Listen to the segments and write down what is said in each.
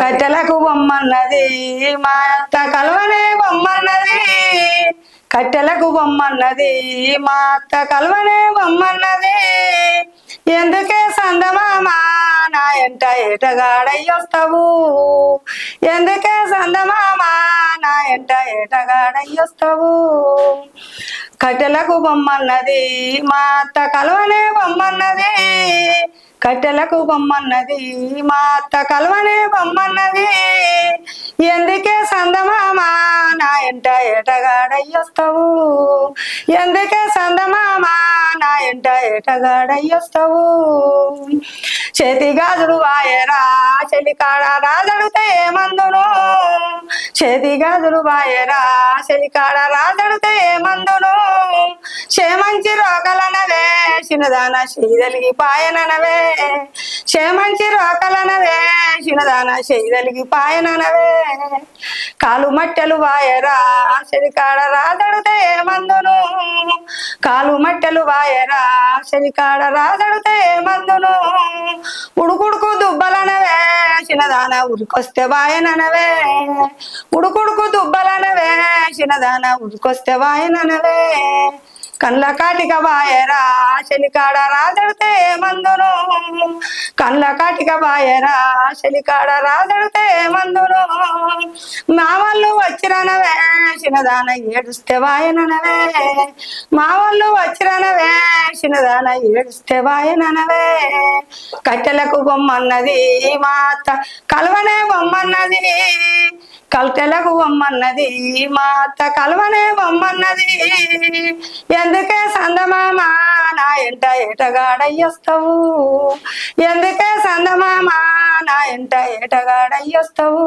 కట్టెలకు బొమ్మన్నది మా అత్త కలవనే బొమ్మన్నది, కట్టెలకు బొమ్మన్నది మా అత్త కలవనే బొమ్మన్నది. ఎందుకే సందమామ నా ఎంట ఏటగాడయ్యొస్తావు, ఎందుకే సందమామ నా ఎంట ఏటగాడయ్యొస్తావు. కట్టెలకు బొమ్మన్నది మా అత్త కలవనే బొమ్మన్నది, కట్టెలకు బొమ్మన్నది మా అత్త కలవనే బొమ్మన్నది. ఎందుకే సందమామ నా ఎంట ఏటగాడయ్యొస్తావు, ఎందుకే సందమామ నా ఎంట ఏటగాడయ్యొస్తావు. చేతి గాజులు వాయరా చెలికాడ రాజడితే ఏమందును, చేతి గాజులు వాయరా చెలికాడ రాజడితే ఏమందును. చేమంచి రోకలనవే చిన్నదాన చేయదలిగి పాయననవే, చేమంచి రోకలనవే చిన్నదాన చేయదలిగి పాయననవే. కాలు మట్టెలు వాయరా చెలికాడ రాజడితే ఏమందును, కాలు మట్టెలు వాయరా చెలికాడ రాజడితే ఏమందును. ఉడుకుడుకు దుబ్బలనవే చిన్నదాన ఉరికొస్తే వాయననవే, ఉడుకుడుకు దుబ్బలనవే చిన్నదాన ఉరికొస్తే వాయననవే. కండ్ల కాటిక వాయరా చెలికాడ రాజడితే ఏమందును, కండ్ల కాటిక వాయరా చెలికాడ రాజడితే ఏమందును. మా వాళ్ళు వచ్చిరనవే చిన్నదాన ఏడుస్తే వాయననవే, మా వాళ్ళు వచ్చిరనవే చిన్నదాన ఏడుస్తే వాయననవే. కట్టెలకు బొమ్మన్నది మా అత్త కలవనే బొమ్మన్నది, కట్టెలకు బొమ్మన్నది మా అత్త కలవనే బొమ్మన్నది. ఎందుకే సందమామ నా ఎంట ఏటగాడయ్యొస్తావు, ఎందుకే సందమామ నా ఎంట ఏటగాడయ్యొస్తావు.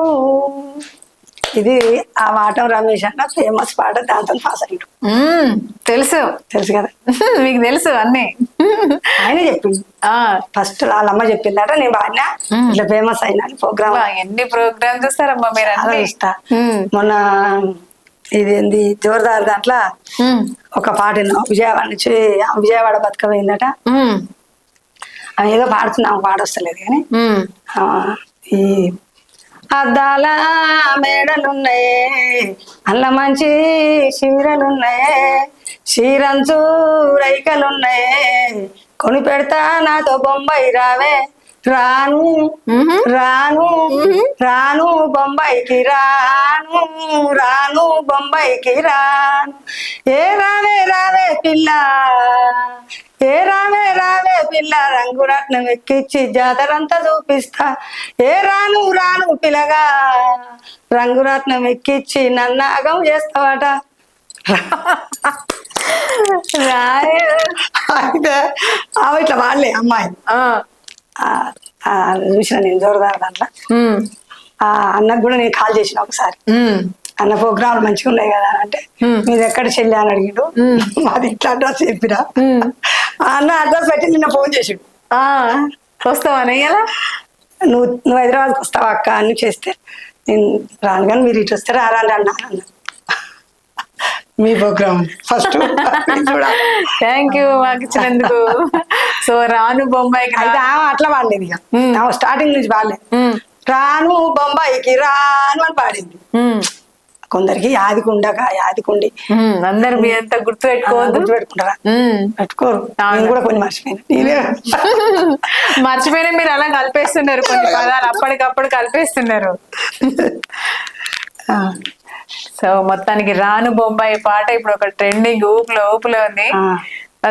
ఇది ఆ వాటం రమేష్ అన్న ఫేమస్ పాట, దాంతో పాస్ అయ్యాడు. తెలుసు తెలుసు కదా మీకు, తెలుసు అన్ని ఆయన చెప్పింది. ఫస్ట్ వాళ్ళమ్మ చెప్పిందట, నేను బాగా ఇట్లా ఫేమస్ అయినా ప్రోగ్రామ్. ఎన్ని ప్రోగ్రామ్ చూస్తారమ్మా మీరు? అలా ఇస్తా. మొన్న ఇది ఏంది జోరుదారు దాంట్లో ఒక పాట విజయవాడ నుంచి, విజయవాడ బతుకపోయిందట, ఆమె ఏదో పాడుతున్నాం, పాడొస్తలేదు కానీ ఈ అద్దాల మేడలున్నాయే అల్ల మంచి చీరలున్నాయే, చీరంచు రైకలున్నాయే కొని పెడతా నాతో బొంబాయి రావే. రాను రాను రాను బొంబాయికి రాను, రాను బొంబాయికి రాను. ఏ రావే రావే పిల్ల, ఏ రావే రావే పిల్ల, రంగురత్నం ఎక్కిచ్చి జాతరంతా చూపిస్తా. ఏ రాను రాను పిల్లగా, రంగురత్నం ఎక్కిచ్చి నన్ను అగం చేస్తావట. అయితే ఇట్లా వాళ్ళే అమ్మాయి చూసిన నేను జోరుదారు దాంట్లో. అన్నకు కూడా నేను కాల్ చేసిన ఒకసారి, అన్న ప్రోగ్రాంలు మంచిగా ఉన్నాయి కదా అంటే, మీది ఎక్కడ చెల్లి అని అడిగిండు. మాది ఇట్లా అడ్రస్ చెప్పిరా, అన్న అడ్రస్ పెట్టి నిన్న ఫోన్ చేసిండు. వస్తావా ఎలా, నువ్వు హైదరాబాద్కి వస్తావా అక్క అని చేస్తే, నేను రాను కానీ మీరు ఇటు వస్తే రారాలి అన్న. మీ ప్రోగ్రామ్ ఫస్ట్ థ్యాంక్ యూ మాకు ఇచ్చినందుకు. సో రాను బొంబాయికి అయితే అట్లా పాడలేదు, ఇక స్టార్టింగ్ నుంచి పాడలేదు. రాను బొంబాయికి రాను అని పాడింది. కొందరికి యాదికుండగా యాదికుండి అందరు మీ అంతా గుర్తు పెట్టుకుంటారా, పెట్టుకోరు. నేను కూడా కొన్ని మర్చిపోయినా మీరు అలా కలిపేస్తున్నారు, కొన్ని పదాలు అప్పటికప్పుడు కలిపేస్తున్నారు. సో మొత్తానికి రాను బొంబాయి పాట ఇప్పుడు ఒక ట్రెండింగ్ ఊపులో ఉంది.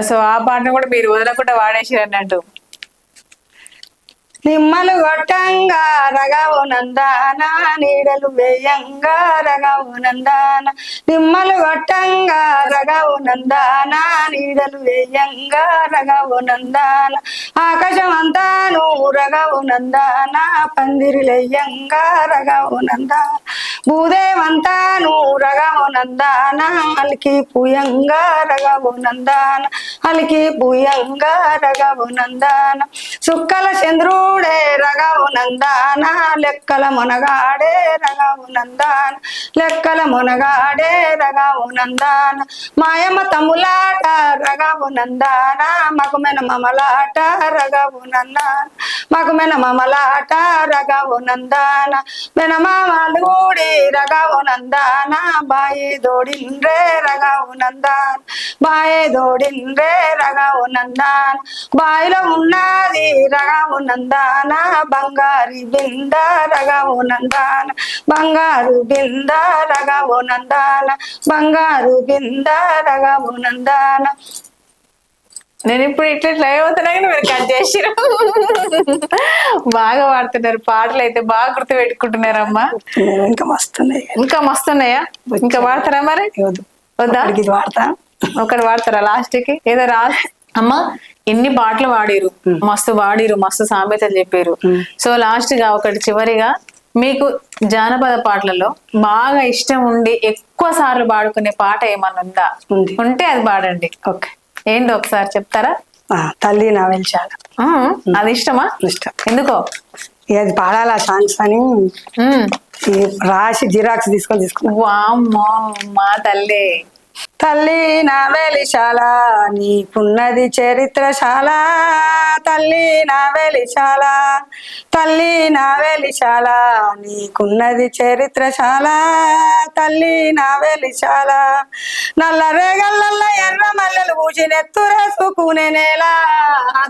సో ఆ పాటను కూడా మీరు వదలకుండా వాడేసారు అన్నట్టు. నిమ్మలు గొట్టంగా రగవు నందాన, నీడలు వేయంగా రగవు నందాన, నిమ్మలు గొట్టంగా రగవు నందాన, నీడలు వేయంగా రగవు నందాన, ఆకాశం అంతాను రగవు నందాన, పందిరిలెయ్యంగా రగవు నందాన, భూదేవంతాను రగవు నందాన, అలికి పూయంగా రగవు నందాన, అలికి పూయంగా రగవు నందాన, సుక్కల చంద్రుడే రగవు నందాన, లెక్కల మునగాడే రగవు నందాన, లెక్కల మునగాడే రగవు నందాన, మాయమ్మ తమ్ములాట రగవు నందాన మగుమెన మమలాట రగవు నందాన మగుమెన మమలాట రగవు నందాన మెన మామలు కూడి రగవు నందాన బాయి దోడిండ్రే రగవు నందాన బాయి దోడిండ్రే రగవు నందాన బాయిలో ఉన్నది రగవు నందాన బంగారి బింద రగవు నందాన బంగారు బింద రగవు నందాన బంగారు బింద రగవు నందాన. నేను ఇప్పుడు ఇట్లా లైవ్ అవుతున్నా కానీ మీరు కట్ చేసిరు. బాగా పాడుతున్నారు, పాటలు అయితే బాగా గుర్తు పెట్టుకుంటున్నారమ్మా. ఇంకా మస్తున్నాయి, ఇంకా మస్తున్నాయా? ఇంకా వాడతారా మరి? వద్దా? వాడతా. ఒకటి వాడతారా లాస్ట్ కి? ఏదో అమ్మా ఎన్ని పాటలు వాడిరు, మస్తు వాడిరు, మస్తు సామెతలు చెప్పారు. సో లాస్ట్ గా ఒకటి చివరిగా మీకు జానపద పాటలలో బాగా ఇష్టం ఉండి ఎక్కువ సార్లు పాడుకునే పాట ఏమన్నా ఉందా? ఉంటే అది పాడండి. ఓకే, ఏంటి ఒకసారి చెప్తారా? తల్లి నా వెలిచాల. అది ఇష్టమా? ఇష్టం. ఎందుకో? అది పాడాలి ఆ సాంగ్స్ అని రాసి జిరాక్స్ తీసుకొని వామ్మో మా తల్లి. తల్లి నా వెలిశాల నీకున్నది చరిత్రశాల, తల్లి నా వెలిశాల, తల్లి నా వెలిశాల నీకున్నది చరిత్రశాల, తల్లి నా వెలిశాల. నల్ల రేగల్ల ఎర్ర మల్లెలు పూసినెత్తురేసుకునే నేల,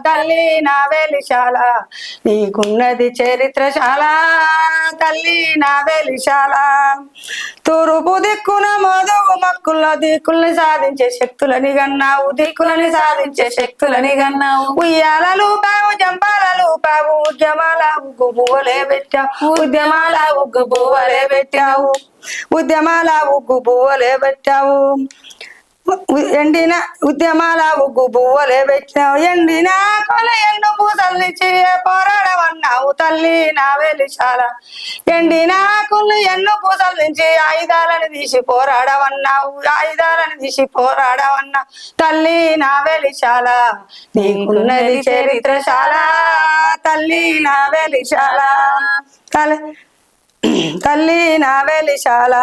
తల్లి నా వెలిశాల నీకున్నది చరిత్రశాల, తల్లి నా వెలిశాల. తూర్పు దిక్కున మోదుగు మక్కుల్లో దిక్కుల్ని సాధించే శక్తులని గన్నావు, దిక్కులని సాధించే శక్తులని గన్నావు. ఉయ్యాలలు పావు జంపాలలు పావు ఉద్యమాల ఉగ్గు పువ్వులే పెట్టావు, ఉద్యమాల ఉగ్గు పువ్వులే పెట్టావు, ఉద్యమాల ఉగ్గు పువ్వులే పెట్టావు. ఎండిన ఉద్యమాల ఉగ్గు పువ్వులే పెట్టావు, ఎండిన కొల ఎండు పూసల్నిచ్చి పోరాడమన్నావు తల్లి నా వెలిశాల. ఎండిన కొలు ఎన్ను పూసల నుంచి ఆయుధాలను తీసి పోరాడమన్నావు, ఆయుధాలను తీసి పోరాడమన్నావు తల్లి నా వెలిశాల నీకున్నది చరిత్రశాల, తల్లి నా వెలిశాల, తల్లి నా వెలిశాల.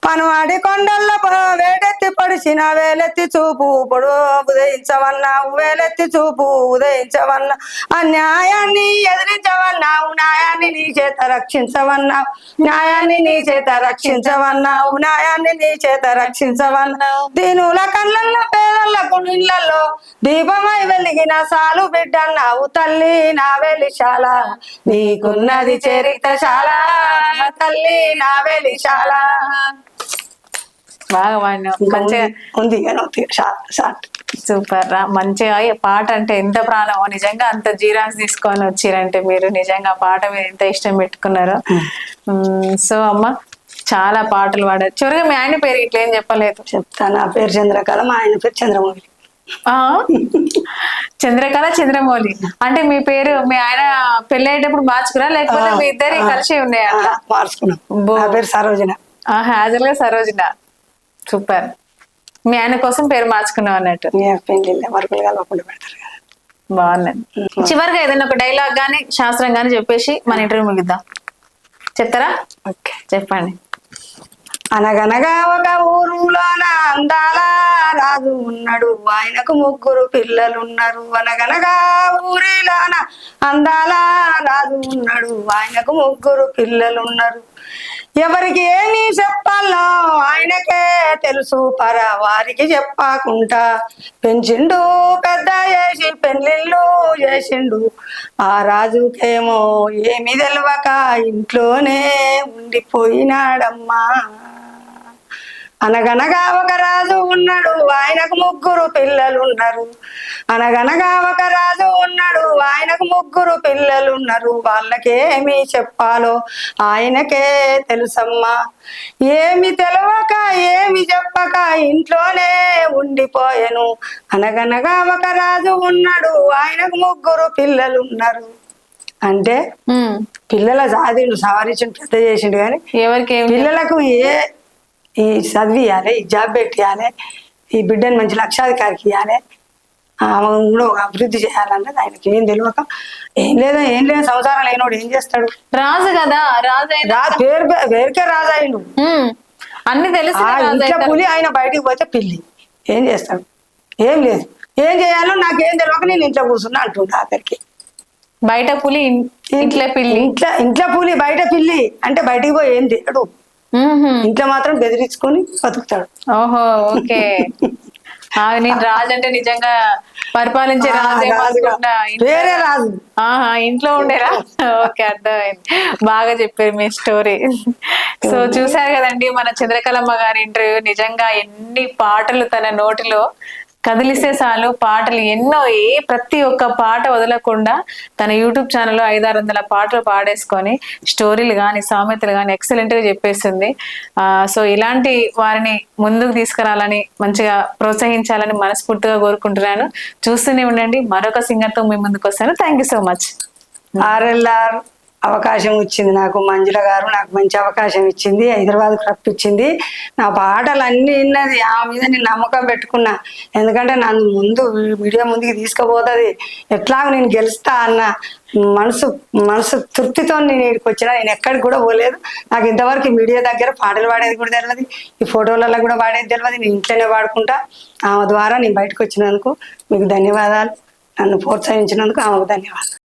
పనువాడి కొండల్లో వేడెత్తి పడిసిన వేలెత్తి చూపు పొడు ఉదయించవన్నావు, వేలెత్తి చూపు ఉదయించవన్నా. అన్యాయాన్ని ఎదిరించవన్నావు, న్యాయాన్ని నీ చేత రక్షించవన్నావు, న్యాయాన్ని నీ చేత రక్షించవన్నావు, న్యాయాన్ని నీ చేత రక్షించవన్నావు. దీనుల కళ్ళల్లో పేదల గుండెల్లో దీపమై వెలిగిన సాలు బిడ్డన్నావు తల్లి నా వెలిశాల నీకున్నది చరిత్రశాల, తల్లి నా వెలిశాల. బాగా మంచిగా ఉంది. సూపర్ రా, మంచిగా. పాట అంటే ఎంత ప్రాణమో నిజంగా. అంత జీరాక్స్ తీసుకొని వచ్చిరంటే మీరు నిజంగా పాట మీద ఎంత ఇష్టం పెట్టుకున్నారో. సో అమ్మ చాలా పాటలు పాడారు. చివరిగా మీ ఆయన పేరు ఇట్లా ఏం చెప్పలేదు? చెప్తాను. నా పేరు చంద్రకళ, మా ఆయన పేరు చంద్రమౌళి. చంద్రకళ చంద్రమౌళి అంటే మీ పేరు మీ ఆయన పెళ్లి అయ్యేటప్పుడు మార్చుకురా లేకపోతే మీ ఇద్దరి కలిసి ఉన్నాయా? మార్చుకున్నాం. నా పేరు సరోజన. హాజర్ గా సరోజన. సూపర్. మీ ఆయన కోసం పేరు మార్చుకున్నావు అన్నట్టు. బాగున్నాయి. చివరిగా ఏదైనా ఒక డైలాగ్ గానీ శాస్త్రం గానీ చెప్పేసి మన ఇంటర్వ్యూ ముగిద్దాం. చెప్తారా? ఓకే చెప్పండి. అనగనగా ఒక ఊరులోన అందాల రాజు ఉన్నాడు, ఆయనకు 3 పిల్లలున్నారు. అనగనగా ఊరిలోన అందాల రాజు ఉన్నాడు, ఆయనకు 3 పిల్లలున్నారు. ఎవరికి ఏమి చెప్పాలో ఆయనకే తెలుసు, వారికి చెప్పకుండా పెంచిండు, పెద్ద చేసి పెళ్లిళ్ళు చేసిండు. ఆ రాజుకేమో ఏమి తెలవక ఇంట్లోనే ఉండిపోయినాడమ్మా. అనగనగా ఒక రాజు ఉన్నాడు, ఆయనకు 3 పిల్లలున్నారు. అనగనగా ఒక రాజు ఉన్నాడు, ఆయనకు 3 పిల్లలున్నారు. వాళ్ళకేమి చెప్పాలో ఆయనకే తెలుసమ్మా. ఏమి తెలవక ఏమి చెప్పక ఇంట్లోనే ఉండిపోయాను. అనగనగా ఒక రాజు ఉన్నాడు, ఆయనకు 3 పిల్లలున్నారు. అంటే పిల్లల సాధిండు, సవరించిండు, పెద్ద చేసిండు. కానీ ఎవరికి పిల్లలకు ఈ చదివియాలి, ఈ జాబ్ పెట్టియాలి, ఈ బిడ్డని మంచి లక్షాధికారికి ఇవ్వాలి, కూడా అభివృద్ధి చేయాలన్నది ఆయనకి ఏం తెలియక ఏం లేదు సంసారం లేనోడు ఏం చేస్తాడు? రాజు కదా, పేరుకే రాజు అయిండు. అన్ని తెలుసు. ఇంట్లో పులి ఆయన బయటికి పోతే పిల్లి ఏం చేస్తాడు? ఏం లేదు, ఏం చేయాలో నాకేం తెలియక నేను ఇంట్లో కూర్చున్నా అంటుండే ఆఖరికి. బయట పులి ఇంట్లో పిల్లి. ఇంట్లో పులి బయట పిల్లి అంటే బయటికి పోయి ఏం తినడు, ఇంట్లో మాత్రం బెదిరించుకొని బతుకుతాడు. ఓహో ఓకే. నేను రాజు అంటే నిజంగా పరిపాలించే రాజుగా వేరే రాజు. ఇంట్లో ఉండేరా? ఓకే, అర్థమైంది. బాగా చెప్పారు మీ స్టోరీ. సో చూసారు కదండి మన చంద్రకళమ్మ గారి ఇంటర్వ్యూ. నిజంగా ఎన్ని పాటలు తన నోటిలో కదిలిస్తే చాలు పాటలు ఎన్నో, ప్రతి ఒక్క పాట వదలకుండా తన యూట్యూబ్ ఛానల్లో 500-600 పాటలు పాడేసుకొని స్టోరీలు కానీ సామెతలు కానీ ఎక్సలెంట్ గా చెప్పేస్తుంది. సో ఇలాంటి వారిని ముందుకు తీసుకురావాలని, మంచిగా ప్రోత్సహించాలని మనస్ఫూర్తిగా కోరుకుంటున్నాను. చూస్తూనే ఉండండి, మరొక సింగర్ తో మీ ముందుకు వస్తాను. Thank you so much. RLR అవకాశం ఇచ్చింది నాకు, మంజుల గారు నాకు మంచి అవకాశం ఇచ్చింది, హైదరాబాద్కు రప్పించింది. నా పాటలు అన్నీ విన్నది, ఆ మీద నేను నమ్మకం పెట్టుకున్నా. ఎందుకంటే నన్ను మీడియా ముందుకు తీసుకుపోతుంది, ఎట్లాగ నేను గెలుస్తా అన్న మనసు తృప్తితో నేను ఇక్కడికి వచ్చినా. నేను ఎక్కడికి కూడా పోలేదు. నాకు ఇంతవరకు మీడియా దగ్గర పాటలు పాడేది కూడా తెలియదు, ఈ ఫోటోలలో కూడా పాడేది తెలియదు. నేను ఇంట్లోనే పాడుకుంటా. ఆమె ద్వారా నేను బయటకు వచ్చినందుకు మీకు ధన్యవాదాలు. నన్ను ప్రోత్సహించినందుకు ఆమెకు ధన్యవాదాలు.